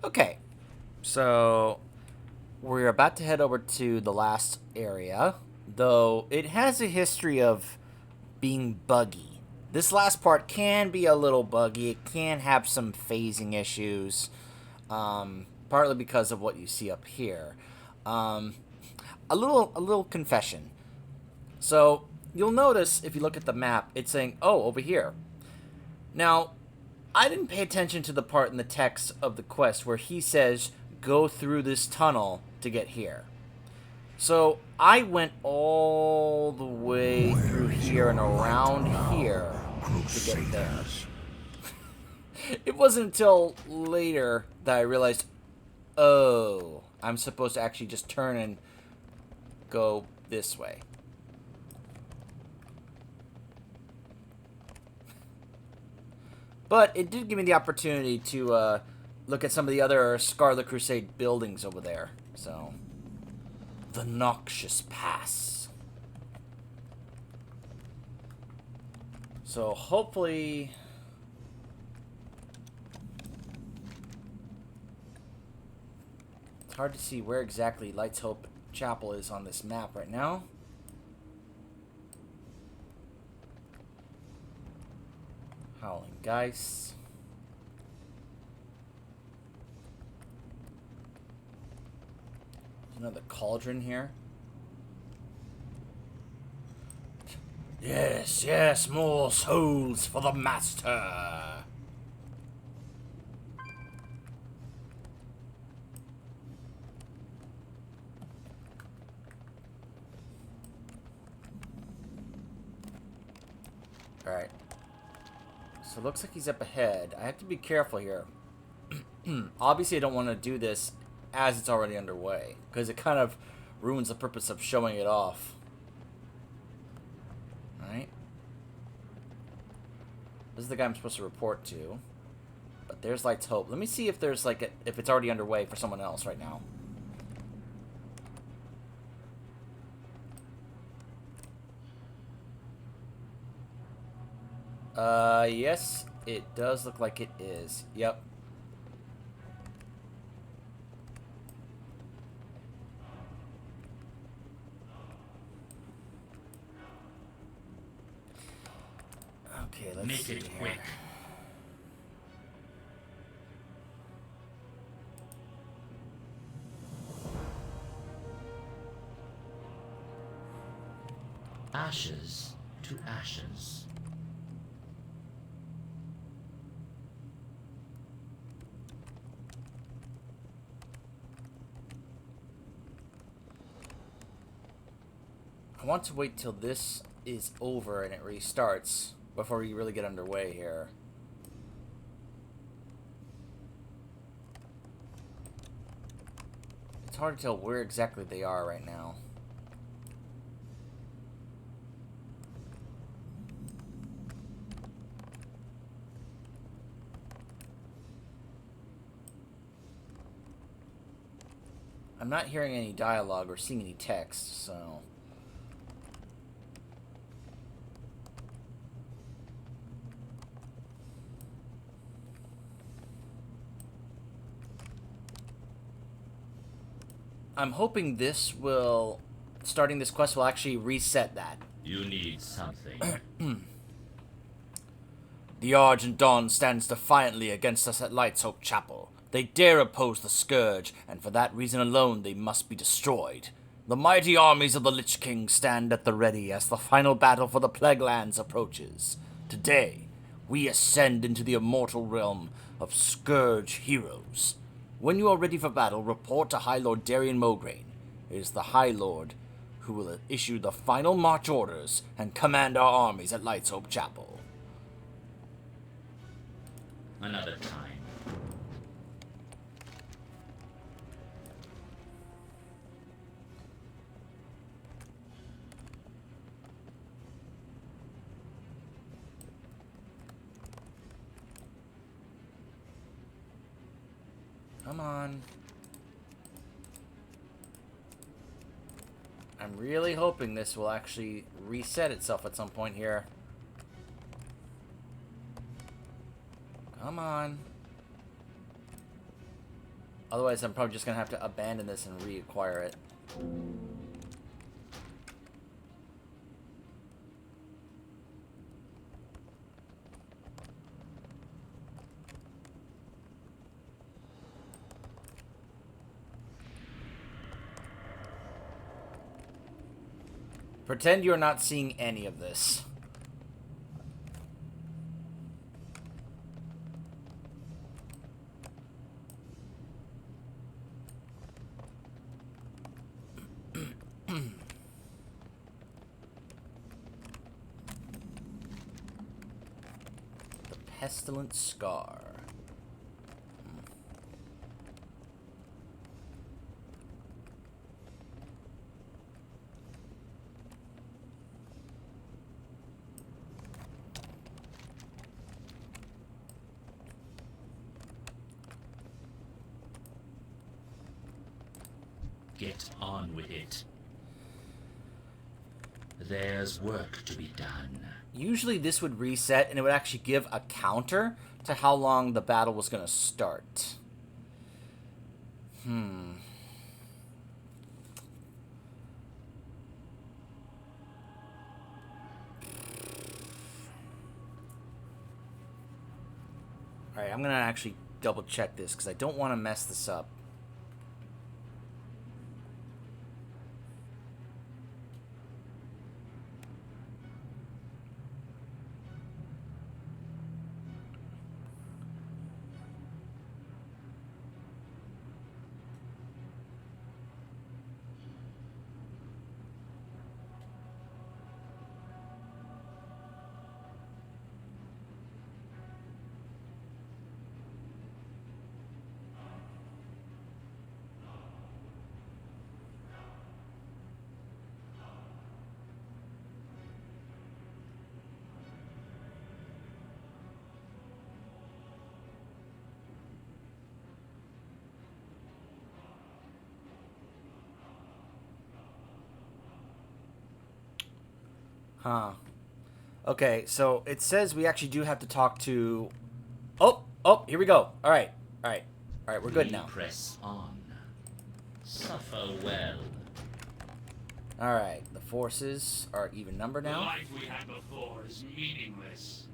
Okay, so we're about to head over to the last area, though it has a history of being buggy. This last part can be a little buggy. It can have some phasing issues, partly because of what you see up here. Um, a little confession. So you'll notice if you look at the map, it's saying, "Oh, over here." Now, I didn't pay attention to the part in the text of the quest where he says, "Go through this tunnel to get here." So I went all the way through Where is here and your light around here now, to get there. Crusaders? It wasn't until later that I realized, oh, I'm supposed to actually just turn and go this way. But it did give me the opportunity to look at some of the other Scarlet Crusade buildings over there. So, the Noxious Pass. So hopefully, it's hard to see where exactly Light's Hope Chapel is on this map right now. Howling Geist. There's another cauldron here. Yes, yes, more souls for the master. Alright. So it looks like he's up ahead. I have to be careful here. Obviously, I don't want to do this as it's already underway, because it kind of ruins the purpose of showing it off. Alright. This is the guy I'm supposed to report to. But there's Light's Hope. Let me see if there's like if it's already underway for someone else right now. Yes, it does look like it is. Yep. Okay, let's Make see it here. quick. Ashes to ashes. I want to wait till this is over and it restarts before we really get underway here. It's hard to tell where exactly they are right now. I'm not hearing any dialogue or seeing any text, so... I'm hoping this will... starting this quest will actually reset that. You need something. The Argent Dawn stands defiantly against us at Light's Hope Chapel. They dare oppose the Scourge, and for that reason alone they must be destroyed. The mighty armies of the Lich King stand at the ready as the final battle for the Plague Lands approaches. Today, we ascend into the immortal realm of Scourge heroes. When you are ready for battle, report to High Lord Darian Mograine. It is the High Lord who will issue the final march orders and command our armies at Light's Hope Chapel. Another time. Come on. I'm really hoping this will actually reset itself at some point here. Come on. Otherwise, I'm probably just gonna have to abandon this and reacquire it. Pretend you're not seeing any of this. The pestilent scar. Get on with it. There's work to be done. Usually this would reset and it would actually give a counter to how long the battle was going to start. Alright, I'm going to actually double check this because I don't want to mess this up. Huh. Okay, so it says we actually do have to talk to... Oh, here we go. Alright, we're good now. Press on. Suffer well. Alright, the forces are even number The now. life we had before is meaningless.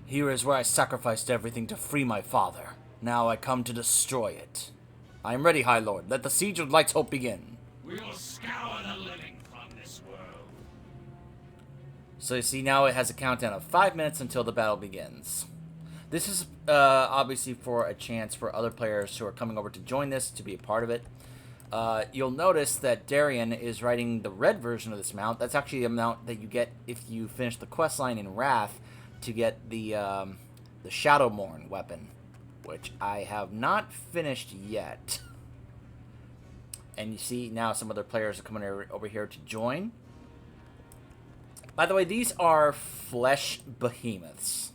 Here is where I sacrificed everything to free my father. Now I come to destroy it. I am ready, High Lord. Let the siege of Light's Hope begin. We will scour the living from this world. So you see now it has a countdown of 5 minutes until the battle begins. This is obviously for a chance for other players who are coming over to join this to be a part of it. You'll notice that Darian is riding the red version of this mount. That's actually the mount that you get if you finish the questline in Wrath to get the Shadowmourne weapon, which I have not finished yet. And you see now some other players are coming over here to join. By the way, these are flesh behemoths.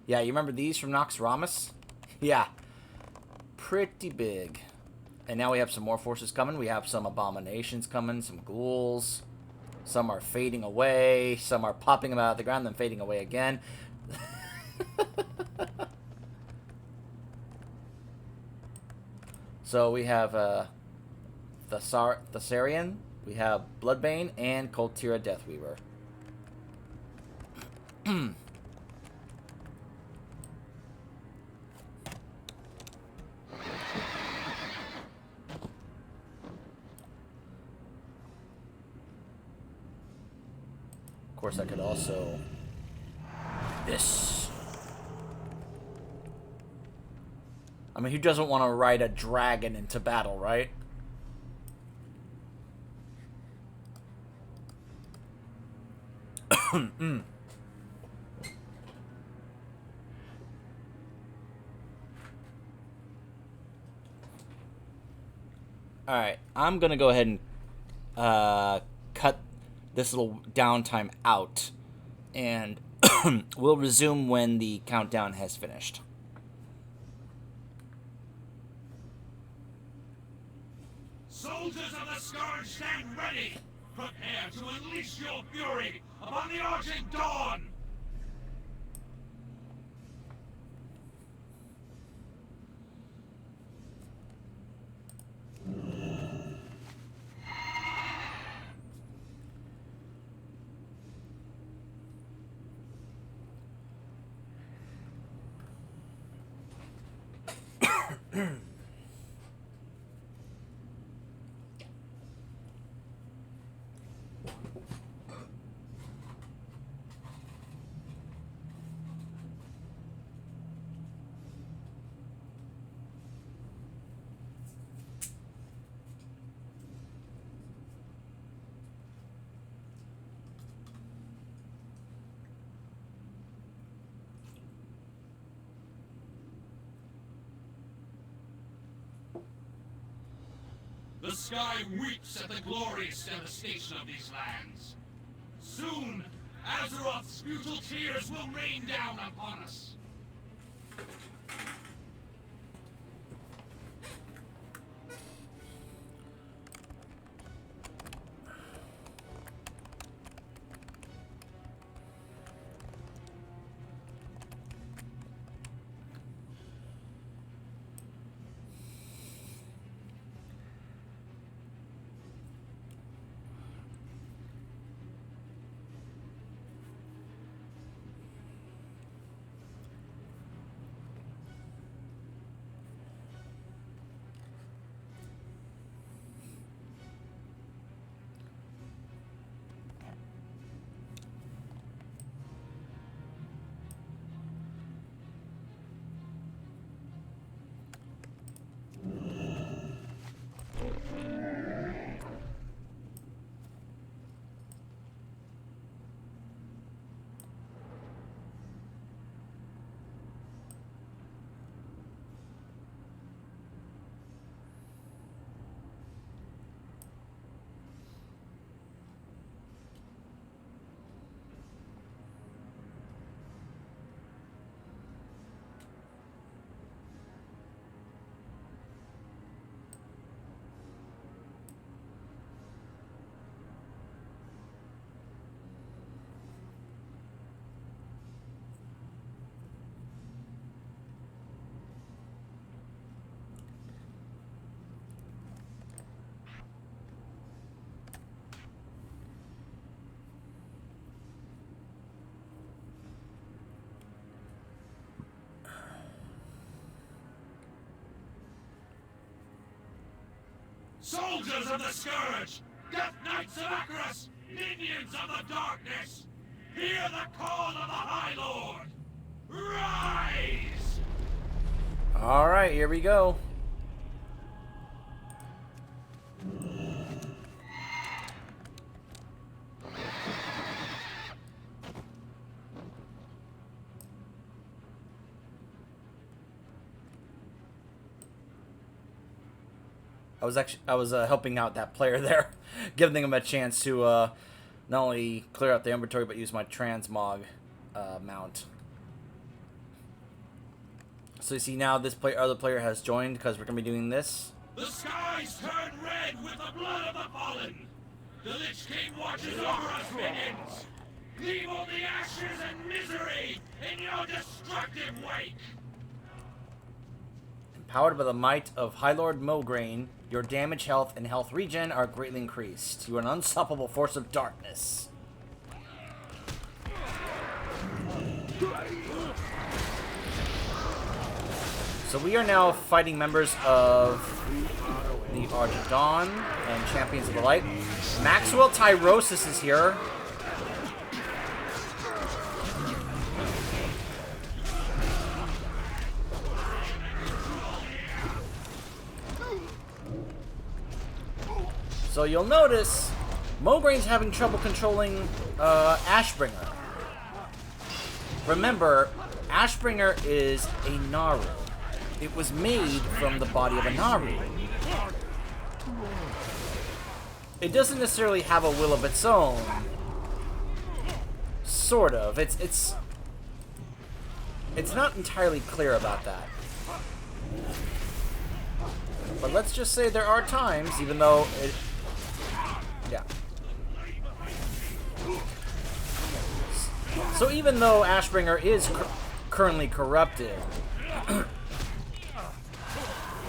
Yeah, you remember these from Nox Ramus? Yeah. Pretty big. And now we have some more forces coming. We have some abominations coming, some ghouls. Some are fading away. Some are popping them out of the ground, then fading away again. So we have Thessarian, we have Bloodbane, and Koltira Deathweaver. Of course, I could also... This. I mean, who doesn't want to ride a dragon into battle, right? Alright, I'm going to go ahead and cut this little downtime out, and we'll resume when the countdown has finished. Soldiers of the Scourge, stand ready! Prepare to unleash your fury upon the argent dawn! The sky weeps at the glorious devastation of these lands. Soon, Azeroth's futile tears will rain down upon us. Soldiers of the Scourge! Death Knights of Acheros! Minions of the Darkness! Hear the call of the High Lord! Rise! Alright, here we go. I was helping out that player there, giving him a chance to not only clear out the inventory but use my transmog mount. So you see now this other player has joined because we're gonna be doing this. The skies turn red with the blood of the fallen. The Lich King watches over us, minions. Leave only ashes and misery in your destructive wake. Empowered by the might of High Lord Mograine, your damage, health, and health regen are greatly increased. You are an unstoppable force of darkness. So we are now fighting members of the Argent Dawn and Champions of the Light. Maxwell Tyrosus is here. So you'll notice Mograine's having trouble controlling Ashbringer. Remember, Ashbringer is a Naru. It was made from the body of a Naru. It doesn't necessarily have a will of its own. Sort of. It's not entirely clear about that. But let's just say there are times, even though it... Yeah. So even though Ashbringer is currently corrupted,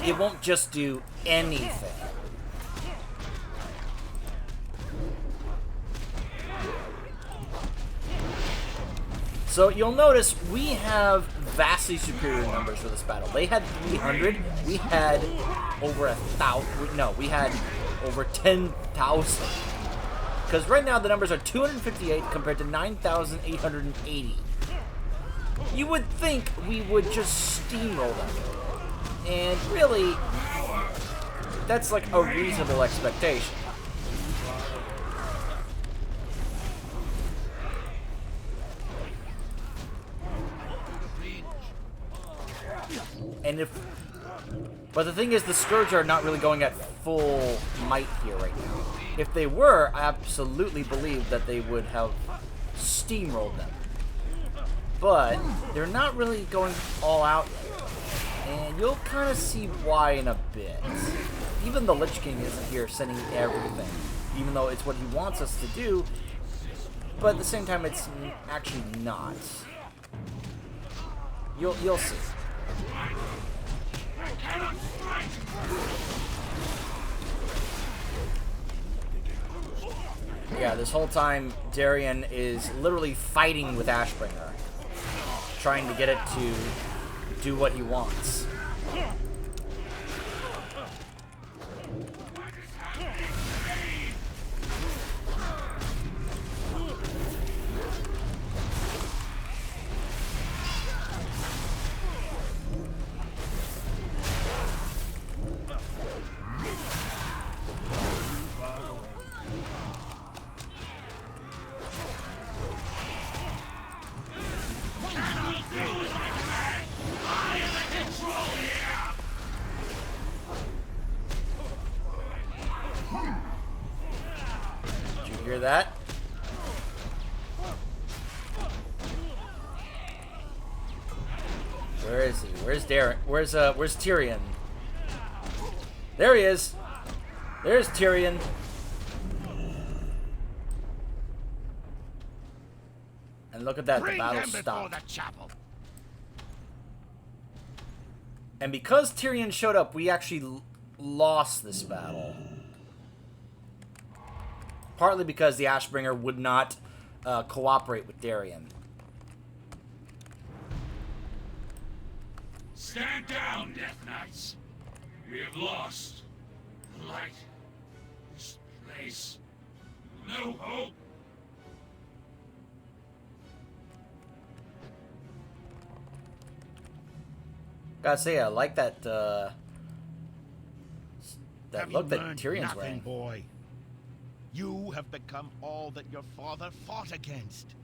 it won't just do anything. So you'll notice we have vastly superior numbers for this battle. They had 300. We had over 1,000. No, we had over 10,000. Because right now the numbers are 258 compared to 9,880. You would think we would just steamroll them. And really, that's like a reasonable expectation. But the thing is, the Scourge are not really going at full might here right now. If they were, I absolutely believe that they would have steamrolled them. But they're not really going all out yet. And you'll kind of see why in a bit. Even the Lich King isn't here sending everything, even though it's what he wants us to do. But at the same time, it's actually not. You'll see. Yeah, this whole time, Darien is literally fighting with Ashbringer, trying to get it to do what he wants. Hear that? Where is he? Where's Darren? Where's Tyrion? There he is. There's Tyrion. And look at that, the battle stopped. And because Tyrion showed up, we actually lost this battle. Partly because the Ashbringer would not cooperate with Darien. Stand down, Death Knights. We have lost the light. This place. No hope. Gotta say, I like that that Have look you that learned Tyrion's nothing, wearing. boy? You have become all that your father fought against.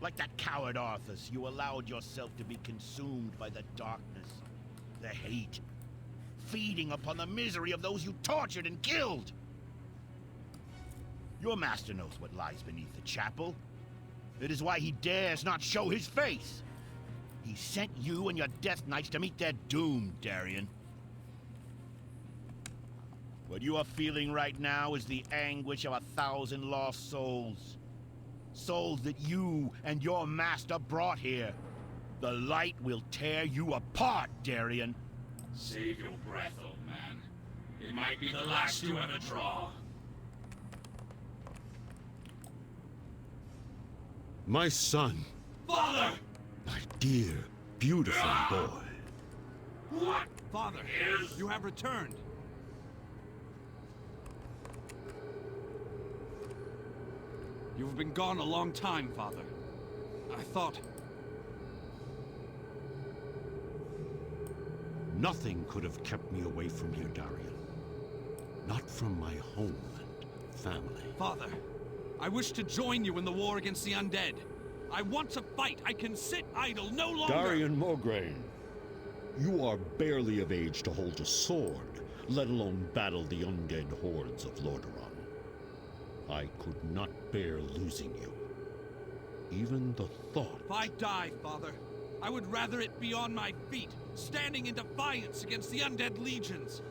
Like that coward Arthas, you allowed yourself to be consumed by the darkness, the hate, feeding upon the misery of those you tortured and killed. Your master knows what lies beneath the chapel. It is why he dares not show his face. He sent you and your Death Knights to meet their doom, Darien. What you are feeling right now is the anguish of 1,000 lost souls. Souls that you and your master brought here. The light will tear you apart, Darien. Save your breath, old man. It might be the last you ever draw. My son. Father! My dear, beautiful boy. What? Father, you have returned. You've been gone a long time, Father. I thought... Nothing could have kept me away from you, Darien. Not from my home and family. Father, I wish to join you in the war against the undead. I want to fight. I can sit idle no longer. Darien Morgraine, you are barely of age to hold a sword, let alone battle the undead hordes of Lordaeron. I could not bear losing you. Even the thought... If I die, Father, I would rather it be on my feet, standing in defiance against the undead legions.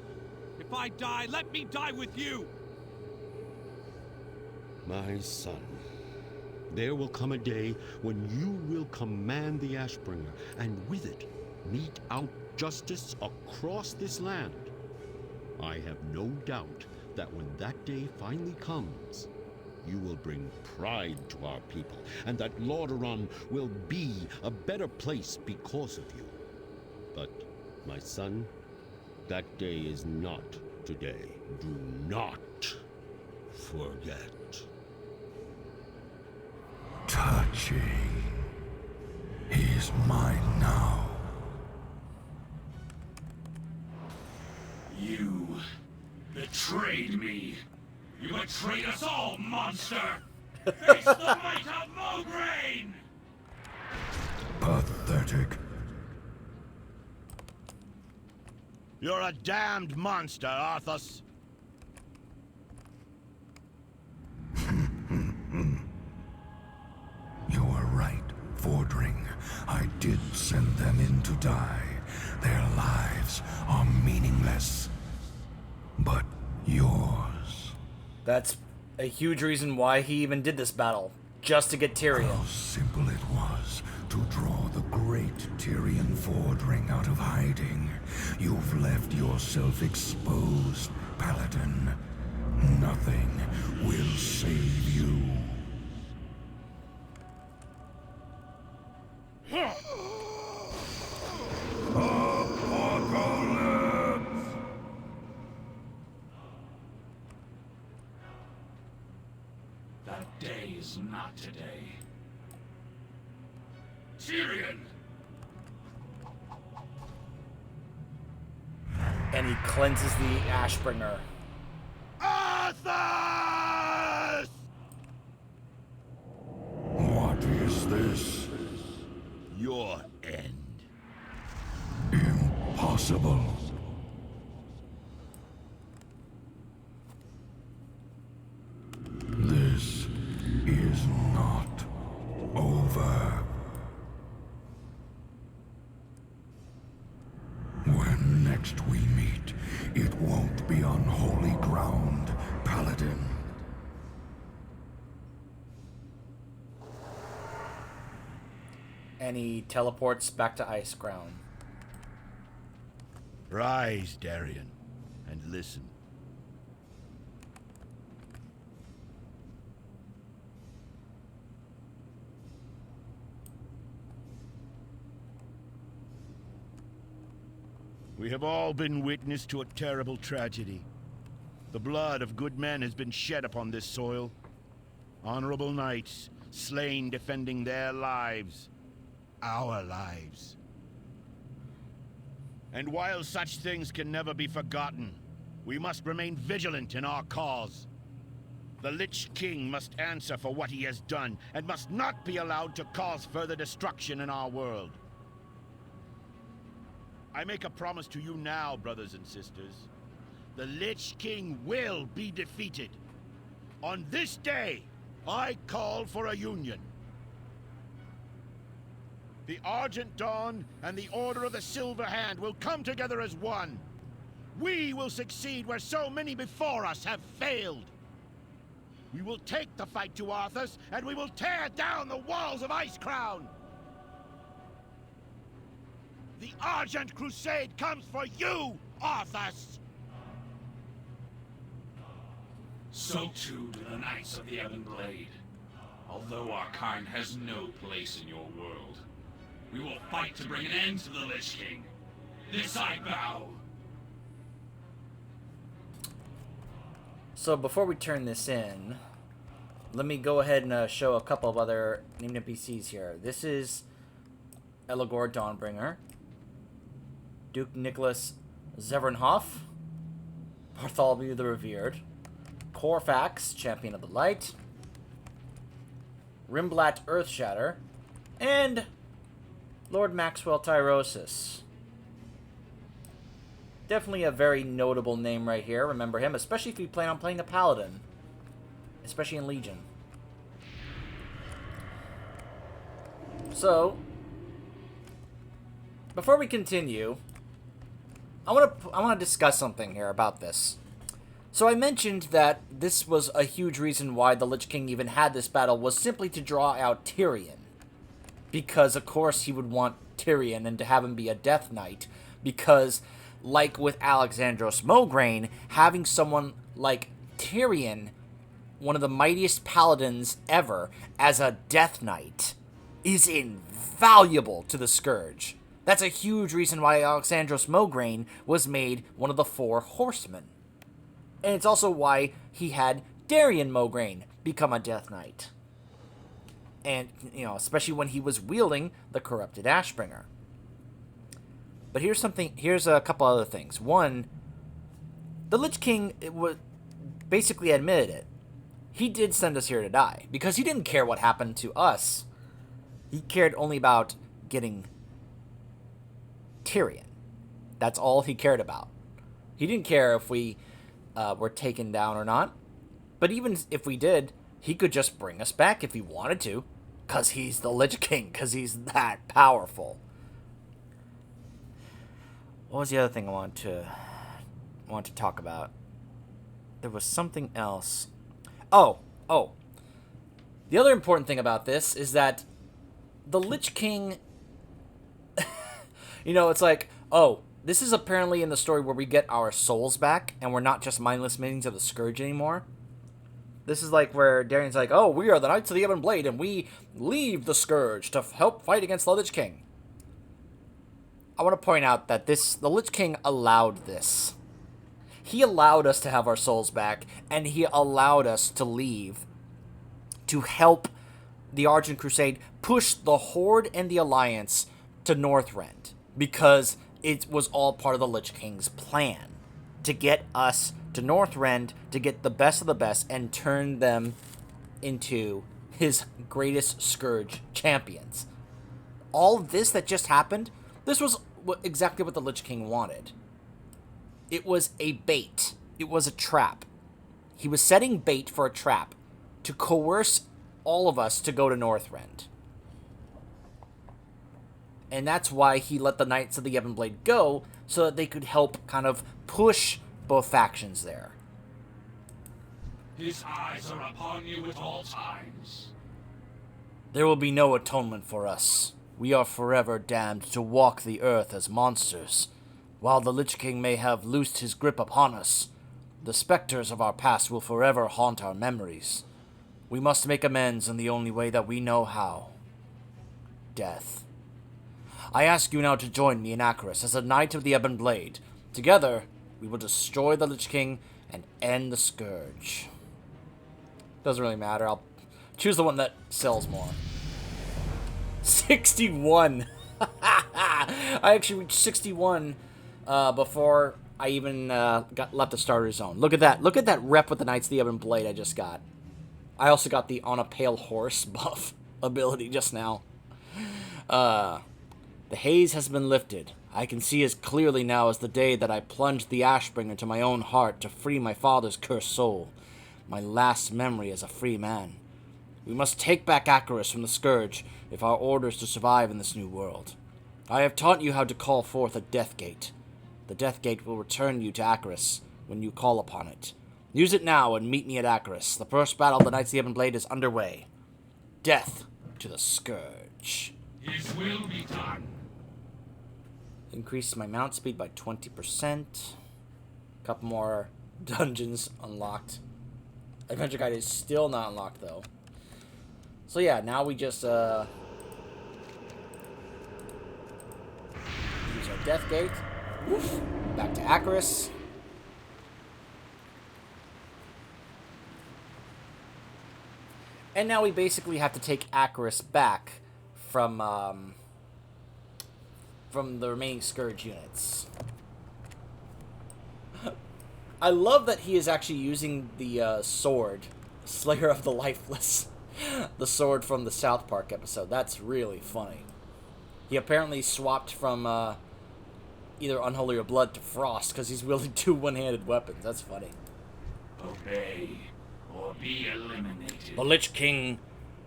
If I die, let me die with you! My son, there will come a day when you will command the Ashbringer, and with it, mete out justice across this land. I have no doubt that when that day finally comes, you will bring pride to our people, and that Lordaeron will be a better place because of you. But, my son, that day is not today. Do not forget. Touching. He's mine now. You betrayed me. You betrayed us all, monster! Face the might of Mograine! Pathetic. You're a damned monster, Arthas. You were right, Fordring. I did send them in to die. Their lives are meaningless. But yours. That's a huge reason why he even did this battle. Just to get Tyrion. How simple it was to draw the great Tyrion Fordring out of hiding. You've left yourself exposed, Paladin. Nothing will save you. That day is not today. Tyrion! And he cleanses the Ashbringer. Arthas! What is this? Your end. Impossible. This is not over. When next we meet, it won't be on holy ground, Paladin. And he teleports back to Iceground. Rise, Darian, and listen. We have all been witness to a terrible tragedy. The blood of good men has been shed upon this soil. Honorable knights, slain defending their lives. Our lives. And while such things can never be forgotten, we must remain vigilant in our cause. The Lich King must answer for what he has done, and must not be allowed to cause further destruction in our world. I make a promise to you now, brothers and sisters. The Lich King will be defeated. On this day, I call for a union. The Argent Dawn and the Order of the Silver Hand will come together as one. We will succeed where so many before us have failed. We will take the fight to Arthas, and we will tear down the walls of Icecrown. The Argent Crusade comes for you, Arthas! So too do the Knights of the Ebon Blade. Although our kind has no place in your world, we will fight to bring an end to the Lich King. This I vow. So before we turn this in, let me go ahead and show a couple of other named NPCs here. This is Eligor Dawnbringer, Duke Nicholas Zevernhoff, Bartholomew the Revered, Corfax, Champion of the Light, Rimblat Earthshatter, and Lord Maxwell Tyrosus. Definitely a very notable name right here. Remember him, especially if you plan on playing the Paladin. Especially in Legion. So, before we continue, I want to discuss something here about this. So I mentioned that this was a huge reason why the Lich King even had this battle was simply to draw out Tyrion. Because, of course, he would want Tyrion and to have him be a Death Knight. Because, like with Alexandros Mograine, having someone like Tyrion one of the mightiest paladins ever as a Death Knight is invaluable to the Scourge. That's a huge reason why Alexandros Mograine was made one of the 4 horsemen. And it's also why he had Darian Mograine become a Death Knight. And, especially when he was wielding the corrupted Ashbringer. But here's a couple other things. One, the Lich King basically admitted it. He did send us here to die, because he didn't care what happened to us. He cared only about getting Tyrion. That's all he cared about. He didn't care if we were taken down or not. But even if we did, he could just bring us back if he wanted to. Because he's the Lich King, because he's that powerful. What was the other thing I want to talk about? There was something else. Oh. The other important thing about this is that the Lich King... it's like, this is apparently in the story where we get our souls back, and we're not just mindless minions of the Scourge anymore. This is like where Darian's like, we are the Knights of the Ebon Blade, and we leave the Scourge to help fight against the Lich King. I want to point out that the Lich King allowed this. He allowed us to have our souls back, and he allowed us to leave to help the Argent Crusade push the Horde and the Alliance to Northrend, because it was all part of the Lich King's plan to get us to Northrend, to get the best of the best, and turn them into his greatest Scourge champions. All of this that just happened, this was exactly what the Lich King wanted. It was a bait. It was a trap. He was setting bait for a trap to coerce all of us to go to Northrend. And that's why he let the Knights of the Ebon Blade go, so that they could help kind of push both factions there. His eyes are upon you at all times. There will be no atonement for us. We are forever damned to walk the earth as monsters. While the Lich King may have loosed his grip upon us, the specters of our past will forever haunt our memories. We must make amends in the only way that we know how. Death. I ask you now to join me in Acheris as a Knight of the Ebon Blade. Together, we will destroy the Lich King and end the Scourge. Doesn't really matter. I'll choose the one that sells more. 61! I actually reached 61 before I even left the starter zone. Look at that. Look at that rep with the Knights of the Ebon Blade I just got. I also got the On a Pale Horse buff ability just now. The haze has been lifted. I can see as clearly now as the day that I plunged the Ashbringer to my own heart to free my father's cursed soul. My last memory as a free man. We must take back Acheris from the Scourge if our order is to survive in this new world. I have taught you how to call forth a Death Gate. The Death Gate will return you to Acheris when you call upon it. Use it now and meet me at Acheris. The first battle of the Knights of the Ebon Blade is underway. Death to the Scourge. His will be done. Increase my mount speed by 20%. Couple more dungeons unlocked. Adventure Guide is still not unlocked, though. So yeah, now we just use our Death Gate. Woof. Back to Acheris. And now we basically have to take Acheris back from the remaining Scourge units. I love that he is actually using the sword, Slayer of the Lifeless. The sword from the South Park episode. That's really funny. He apparently swapped from either Unholy or Blood to Frost because he's wielding 2 one-handed weapons. That's funny. Obey or be eliminated. The Lich King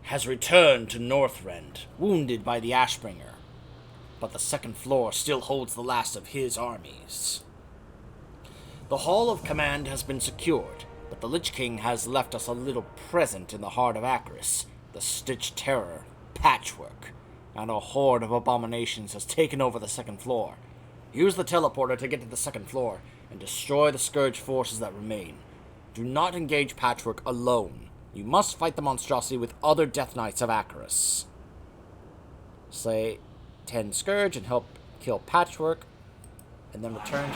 has returned to Northrend, wounded by the Ashbringer. But the second floor still holds the last of his armies. The Hall of Command has been secured, but the Lich King has left us a little present in the heart of Acheris, the Stitched Terror, Patchwork, and a horde of abominations has taken over the second floor. Use the teleporter to get to the second floor and destroy the Scourge forces that remain. Do not engage Patchwork alone. You must fight the monstrosity with other Death Knights of Acheris. Slay 10 Scourge and help kill Patchwork, and then return to...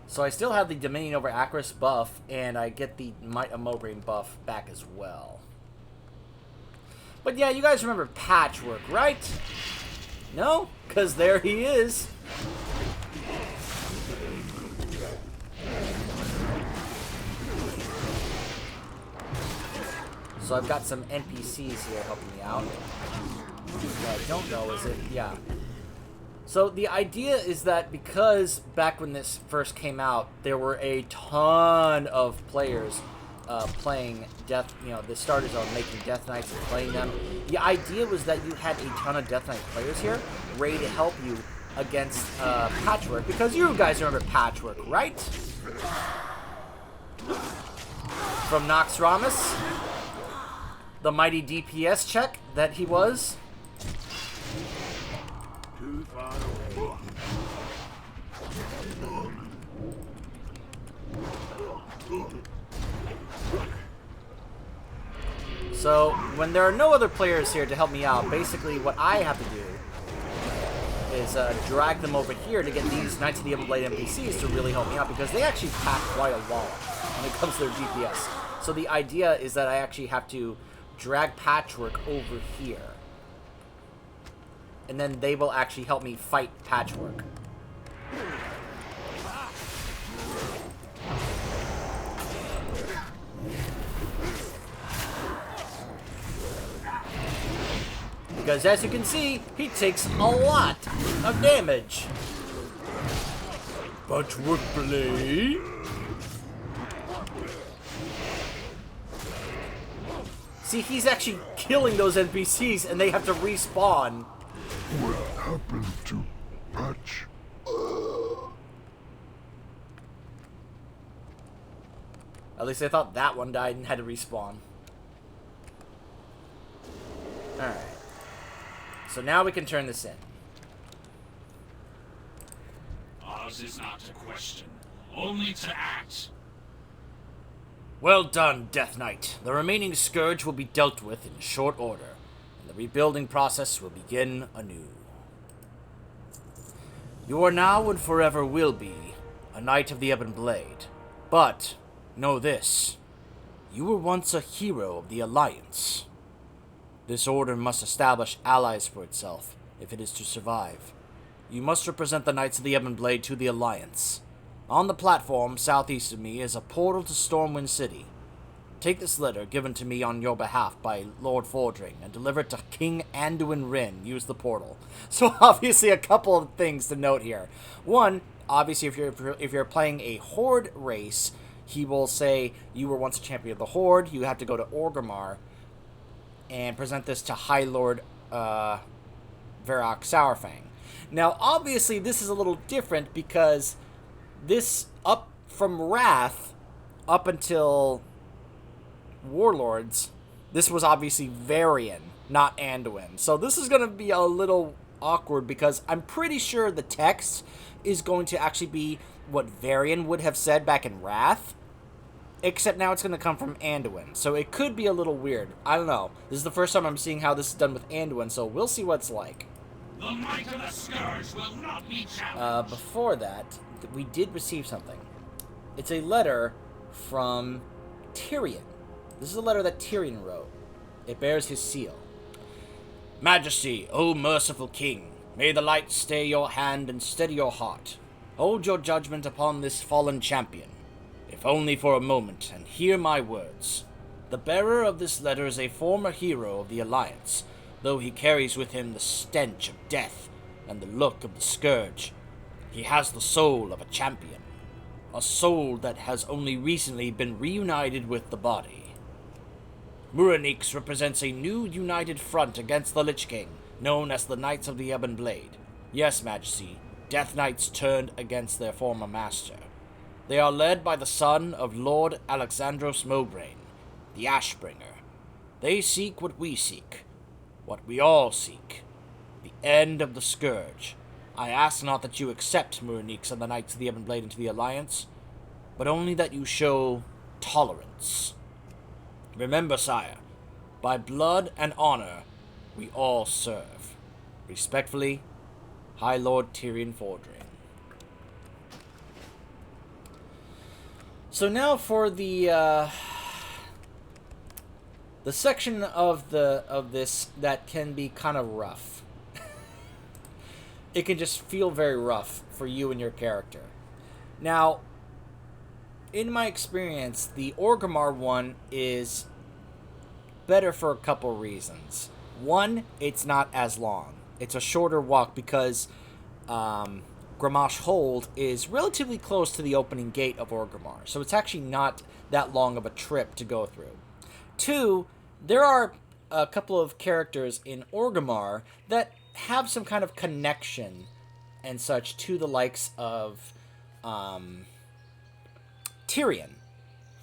So I still have the Dominion over Acheris buff, and I get the Might of Mobraine buff back as well. But yeah, you guys remember Patchwork, right? No? Because there he is. So I've got some NPCs here helping me out. What I don't know is it... Yeah. So the idea is that because back when this first came out, there were a ton of players playing Death... You know, the starters on making Death Knights and playing them. The idea was that you had a ton of Death Knight players here ready to help you against Patchwork. Because you guys remember Patchwork, right? From Nox Ramus. The mighty DPS check that he was. Too far away. So, when there are no other players here to help me out, basically what I have to do is drag them over here to get these Knights of the Ebon Blade NPCs to really help me out, because they actually pack quite a wall when it comes to their DPS. So the idea is that I actually have to drag Patchwork over here. And then they will actually help me fight Patchwork. Because as you can see, he takes a lot of damage. Patchwork Blade. See, he's actually killing those NPCs and they have to respawn. What happened to Patch? At least I thought that one died and had to respawn. Alright. So now we can turn this in. Ours is not to question, only to act. Well done, Death Knight. The remaining Scourge will be dealt with in short order, and the rebuilding process will begin anew. You are now and forever will be a Knight of the Ebon Blade. But, know this. You were once a hero of the Alliance. This order must establish allies for itself, if it is to survive. You must represent the Knights of the Ebon Blade to the Alliance. On the platform southeast of me is a portal to Stormwind City. Take this letter given to me on your behalf by Lord Fordring and deliver it to King Anduin Wrynn. Use the portal. So obviously a couple of things to note here. One, obviously if you're playing a Horde race, he will say you were once a champion of the Horde. You have to go to Orgrimmar and present this to High Lord Varrock Sourfang. Now obviously this is a little different because this up from Wrath up until Warlords, this was obviously Varian, not Anduin. So this is going to be a little awkward because I'm pretty sure the text is going to actually be what Varian would have said back in Wrath, except now it's going to come from Anduin. So it could be a little weird. I don't know. This is the first time I'm seeing how this is done with Anduin, so we'll see what it's like. The might of the Scourge will not be challenged. Before that, we did receive something. It's a letter from Tyrion. This is a letter that Tyrion wrote. It bears his seal. Majesty, O merciful king, may the light stay your hand and steady your heart. Hold your judgment upon this fallen champion, if only for a moment, and hear my words. The bearer of this letter is a former hero of the Alliance, though he carries with him the stench of death and the look of the Scourge. He has the soul of a champion, a soul that has only recently been reunited with the body. Papaneeks represents a new united front against the Lich King, known as the Knights of the Ebon Blade. Yes, Majesty, Death Knights turned against their former master. They are led by the son of Lord Alexandros Mobraine, the Ashbringer. They seek what we seek, what we all seek, the end of the Scourge, I ask not that you accept Papaneeks and the Knights of the Ebon Blade into the Alliance, but only that you show tolerance. Remember, sire, by blood and honor, we all serve. Respectfully, High Lord Tyrion Fordring. So now for the section of this that can be kind of rough. It can just feel very rough for you and your character. Now, in my experience, the Orgrimmar one is better for a couple reasons. One, it's not as long. It's a shorter walk because Gramash Hold is relatively close to the opening gate of Orgrimmar, so it's actually not that long of a trip to go through. Two, there are a couple of characters in Orgrimmar that have some kind of connection and such to the likes of Tyrion.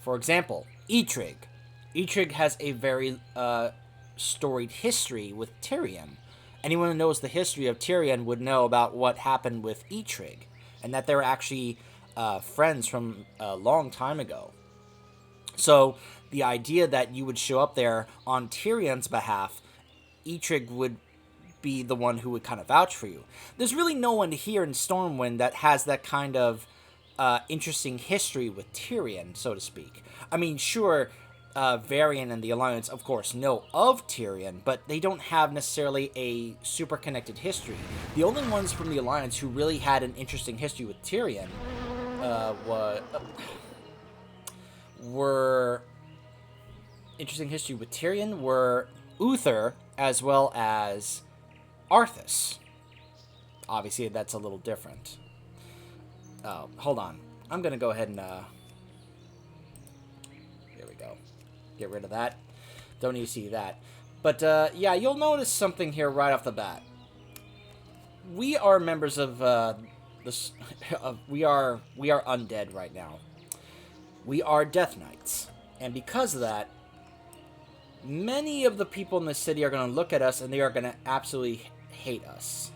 For example, Eitrig. Eitrig has a very storied history with Tyrion. Anyone who knows the history of Tyrion would know about what happened with Eitrig, and that they were actually friends from a long time ago. So the idea that you would show up there on Tyrion's behalf, Eitrig would be the one who would kind of vouch for you. There's really no one here in Stormwind that has that kind of interesting history with Tyrion, so to speak. I mean, sure, Varian and the Alliance, of course, know of Tyrion, but they don't have necessarily a super connected history. The only ones from the Alliance who really had an interesting history with Tyrion were Uther as well as Arthas. Obviously, that's a little different. Oh, hold on. I'm going to go ahead and... There we go. Get rid of that. Don't need to see that. But, yeah, you'll notice something here right off the bat. We are members of, this... we are undead right now. We are Death Knights. And because of that, many of the people in the city are going to look at us and they are going to absolutely hate us.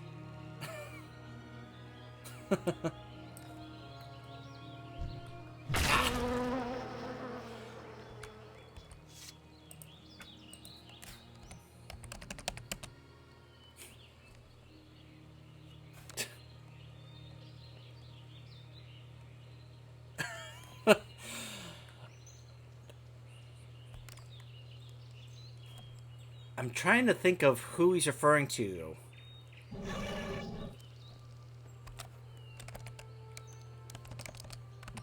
I'm trying to think of who he's referring to.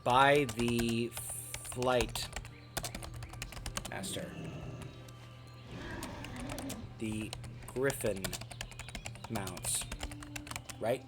By the Flight Master. The Griffin mounts. Right?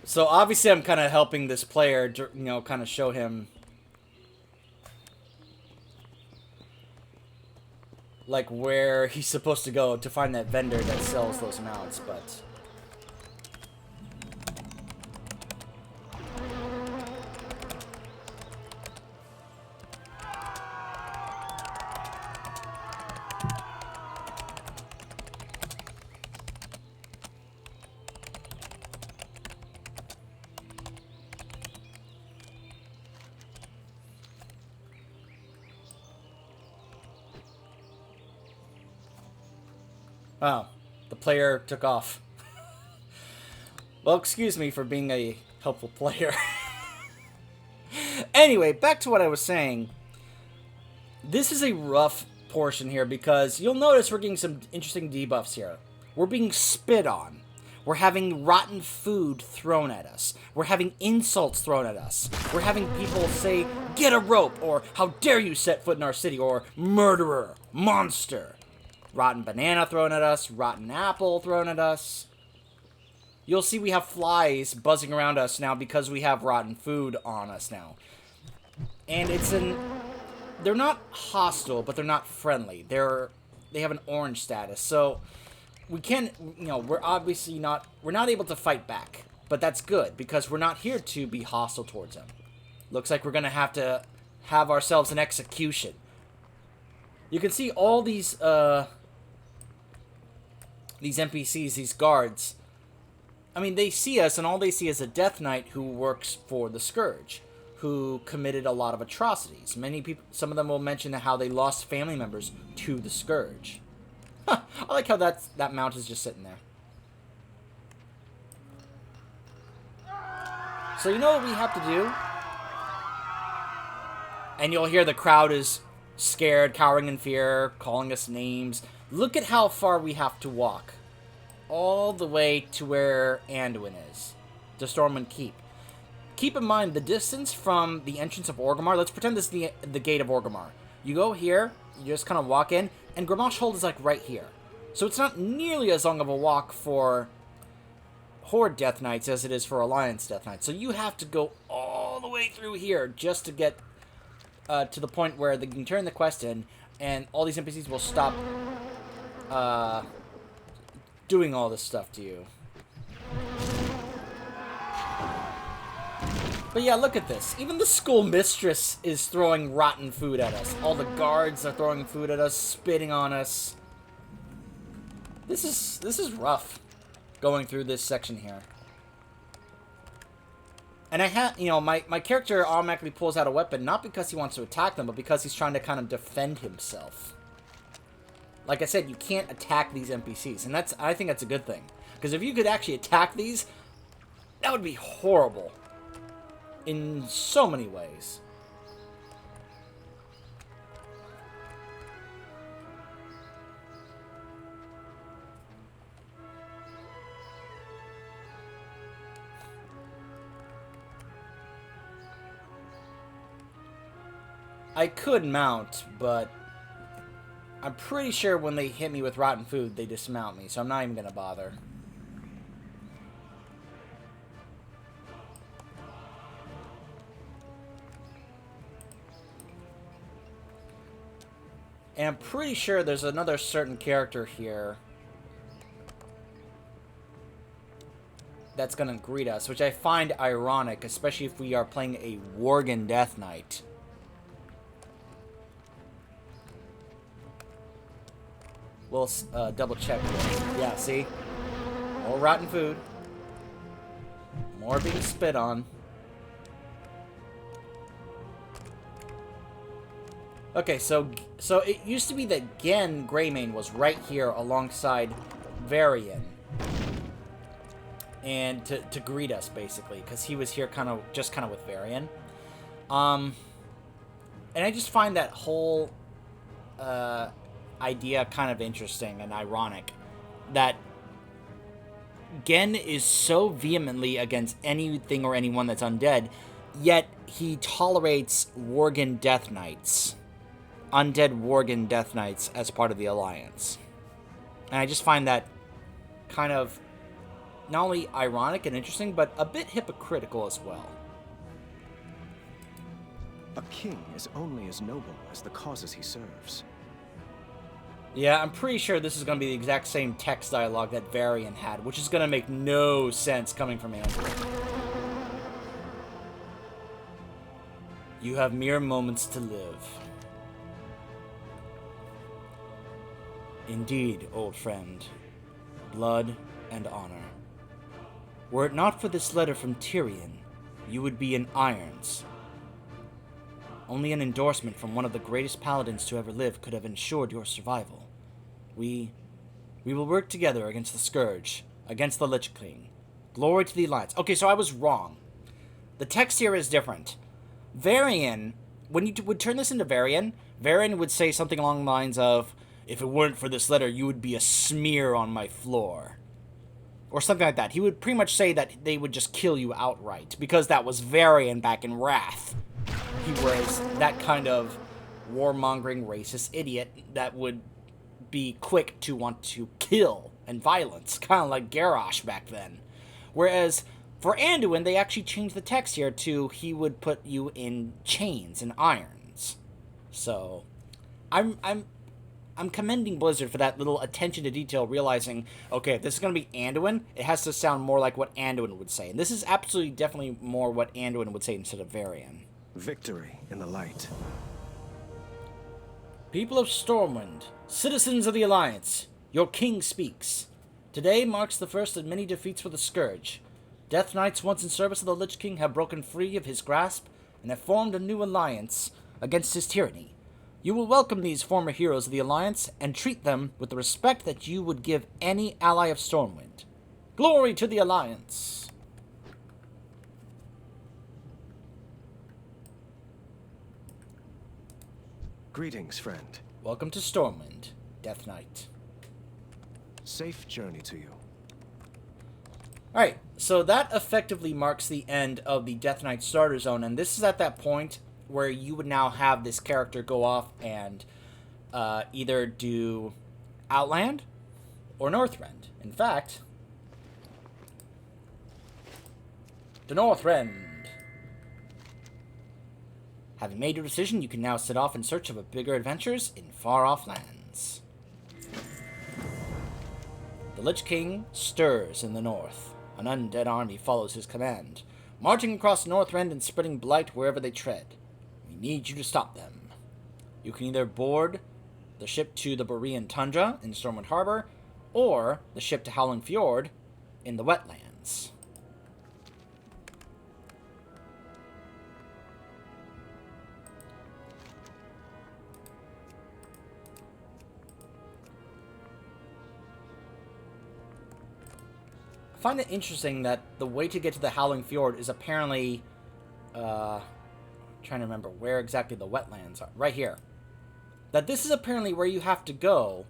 So obviously I'm kind of helping this player, you know, kind of show him like where he's supposed to go to find that vendor that sells those mounts, but oh, the player took off. Well, excuse me for being a helpful player. Anyway, back to what I was saying. This is a rough portion here because you'll notice we're getting some interesting debuffs here. We're being spit on. We're having rotten food thrown at us. We're having insults thrown at us. We're having people say, "Get a rope," or "How dare you set foot in our city," or "Murderer," "Monster." Rotten banana thrown at us, rotten apple thrown at us. You'll see we have flies buzzing around us now because we have rotten food on us now. And they're not hostile, but they're not friendly. They have an orange status, so we can, we're obviously we're not able to fight back, but that's good because we're not here to be hostile towards them. Looks like we're gonna have to have ourselves an execution. You can see all these NPCs, these guards. I mean, they see us, and all they see is a Death Knight who works for the Scourge, who committed a lot of atrocities. Many people, some of them will mention how they lost family members to the Scourge. I like how that mount is just sitting there. So you know what we have to do? And you'll hear the crowd is scared, cowering in fear, calling us names. Look at how far we have to walk. All the way to where Anduin is. To Stormwind Keep. Keep in mind, the distance from the entrance of Orgrimmar, let's pretend this is the gate of Orgrimmar. You go here, you just kind of walk in, and Grimoire Hold is like right here. So it's not nearly as long of a walk for Horde Death Knights as it is for Alliance Death Knights. So you have to go all the way through here just to get to the point where they can turn the quest in, and all these NPCs will stop doing all this stuff to you. But yeah, look at this. Even the school mistress is throwing rotten food at us. All the guards are throwing food at us, spitting on us. This is rough, going through this section here. And I have, my character automatically pulls out a weapon, not because he wants to attack them, but because he's trying to kind of defend himself. Like I said, you can't attack these NPCs, and I think that's a good thing. Because if you could actually attack these, that would be horrible. In so many ways. I could mount, but I'm pretty sure when they hit me with rotten food, they dismount me, so I'm not even gonna bother. And I'm pretty sure there's another certain character here that's gonna greet us, which I find ironic, especially if we are playing a Worgen Death Knight. We'll double check this. Yeah, see? More rotten food. More being spit on. Okay, so it used to be that Gen Greymane was right here alongside Varian. And to greet us, basically, because he was here just kind of with Varian. And I just find that whole idea kind of interesting and ironic. That Gen is so vehemently against anything or anyone that's undead, yet he tolerates Worgen Death Knights. Undead Worgen Death Knights as part of the Alliance. And I just find that kind of not only ironic and interesting, but a bit hypocritical as well. A king is only as noble as the causes he serves. Yeah, I'm pretty sure this is going to be the exact same text dialogue that Varian had, which is going to make no sense coming from Andrew. You have mere moments to live. Indeed, old friend. Blood and honor. Were it not for this letter from Tyrion, you would be in irons. Only an endorsement from one of the greatest paladins to ever live could have ensured your survival. We will work together against the Scourge, against the Lich King. Glory to the Alliance. Okay, so I was wrong. The text here is different. Varian, when you would turn this into Varian, Varian would say something along the lines of, if it weren't for this letter, you would be a smear on my floor. Or something like that. He would pretty much say that they would just kill you outright, because that was Varian back in Wrath. He was that kind of warmongering racist idiot that would be quick to want to kill and violence, kind of like Garrosh back then. Whereas For Anduin, they actually changed the text here to he would put you in chains and irons. So, I'm commending Blizzard for that little attention to detail, realizing, okay, if this is going to be Anduin, it has to sound more like what Anduin would say. And this is absolutely definitely more what Anduin would say instead of Varian. Victory in the light. People of Stormwind, citizens of the Alliance, your king speaks. Today marks the first of many defeats for the Scourge. Death Knights once in service of the Lich King have broken free of his grasp and have formed a new alliance against his tyranny. You will welcome these former heroes of the Alliance and treat them with the respect that you would give any ally of Stormwind. Glory to the Alliance! Greetings, friend. Welcome to Stormwind, Death Knight. Safe journey to you. Alright, so that effectively marks the end of the Death Knight starter zone, and this is at that point where you would now have this character go off and either do Outland or Northrend. In fact, to Northrend. Having made your decision, you can now set off in search of bigger adventures in far-off lands. The Lich King stirs in the north. An undead army follows his command, marching across Northrend and spreading blight wherever they tread. We need you to stop them. You can either board the ship to the Borean Tundra in Stormwind Harbor, or the ship to Howling Fjord in the wetlands. I find it interesting that the way to get to the Howling Fjord is apparently, trying to remember where exactly the wetlands are. Right here. That this is apparently where you have to go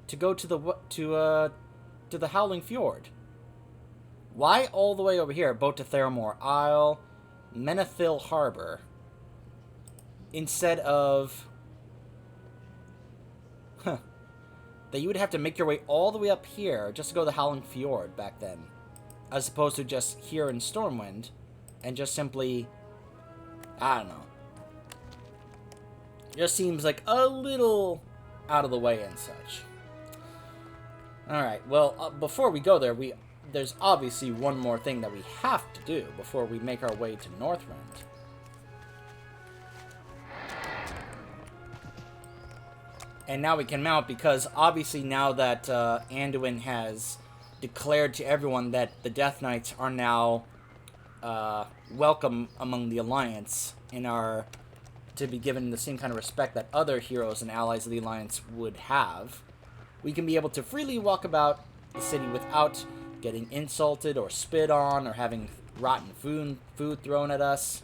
to the Howling Fjord. Why all the way over here? Boat to Theramore Isle, Menethil Harbor, instead of that you would have to make your way all the way up here just to go to the Howling Fjord back then, as opposed to just here in Stormwind and just simply, I don't know. Just seems like a little out of the way and such. Alright, well, before we go there, there's obviously one more thing that we have to do before we make our way to Northrend. And now we can mount, because obviously now that Anduin has declared to everyone that the Death Knights are now welcome among the Alliance and are to be given the same kind of respect that other heroes and allies of the Alliance would have, we can be able to freely walk about the city without getting insulted or spit on or having rotten food thrown at us.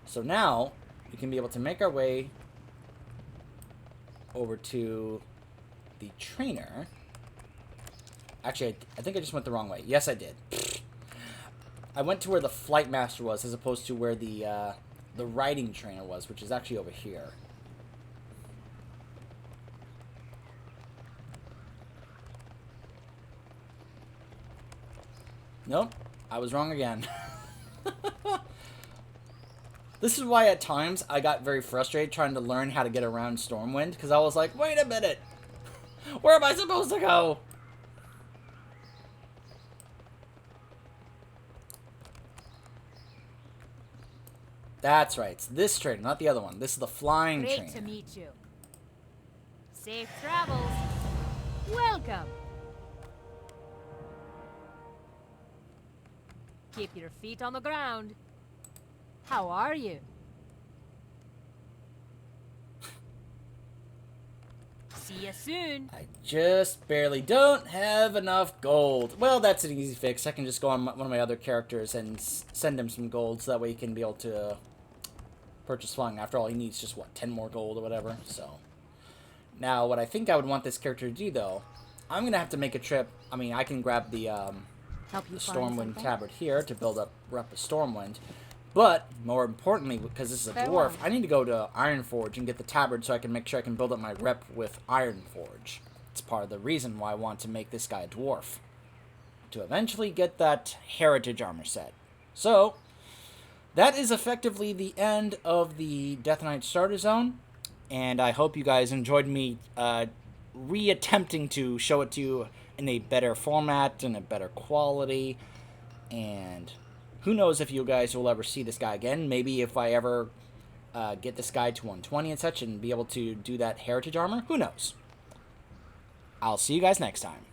So now we can be able to make our way over to the trainer. Actually, I think I just went the wrong way. Yes, I did. I went to where the flight master was, as opposed to where the riding trainer was, which is actually over here. Nope, I was wrong again. This is why at times I got very frustrated trying to learn how to get around Stormwind, because I was like, wait a minute, where am I supposed to go? That's right, it's this train, not the other one. This is the flying train. Great to meet you. Safe travels. Welcome. Keep your feet on the ground. How are you? See you soon. I just barely don't have enough gold. Well, that's an easy fix. I can just go on one of my other characters and send him some gold, so that way he can be able to purchase flying. After all, he needs just, what, 10 more gold or whatever, so. Now, what I think I would want this character to do, though, I'm going to have to make a trip. I mean, I can grab the Stormwind tabard here to build up rep of Stormwind. But, more importantly, because this is a dwarf, I need to go to Ironforge and get the tabard so I can make sure I can build up my rep with Ironforge. It's part of the reason why I want to make this guy a dwarf. to eventually get that heritage armor set. So, that is effectively the end of the Death Knight Starter Zone, and I hope you guys enjoyed me re-attempting to show it to you in a better format and a better quality, and who knows if you guys will ever see this guy again. Maybe if I ever get this guy to 120 and such and be able to do that heritage armor, who knows. I'll see you guys next time.